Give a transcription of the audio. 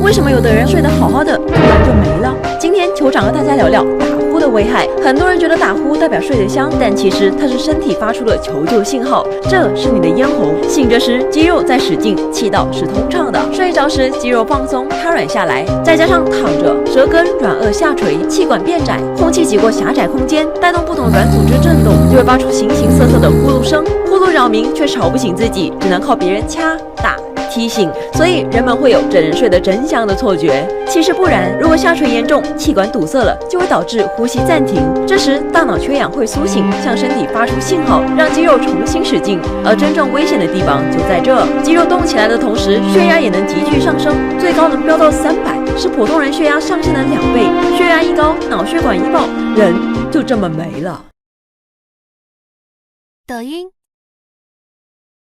为什么有的人睡得好好的，突然就没了？今天酋长和大家聊聊打呼的危害。很多人觉得打呼代表睡得香，但其实它是身体发出的求救信号。这是你的咽喉，醒着时肌肉在使劲，气道是通畅的；睡着时肌肉放松，瘫软下来。再加上躺着，舌根软腭下垂，气管变窄，空气挤过狭窄空间，带动不同软组织震动，就会发出形形色色的呼噜声。呼噜扰民，却吵不醒自己，只能靠别人掐打提醒，所以人们会有这人睡得真香的错觉。其实不然，如果下垂严重，气管堵塞了，就会导致呼吸暂停。这时大脑缺氧会苏醒，向身体发出信号，让肌肉重新使劲。而真正危险的地方就在这，肌肉动起来的同时，血压也能急剧上升，最高能飙到300，是普通人血压上限的2倍。血压一高，脑血管一爆，人就这么没了。抖音。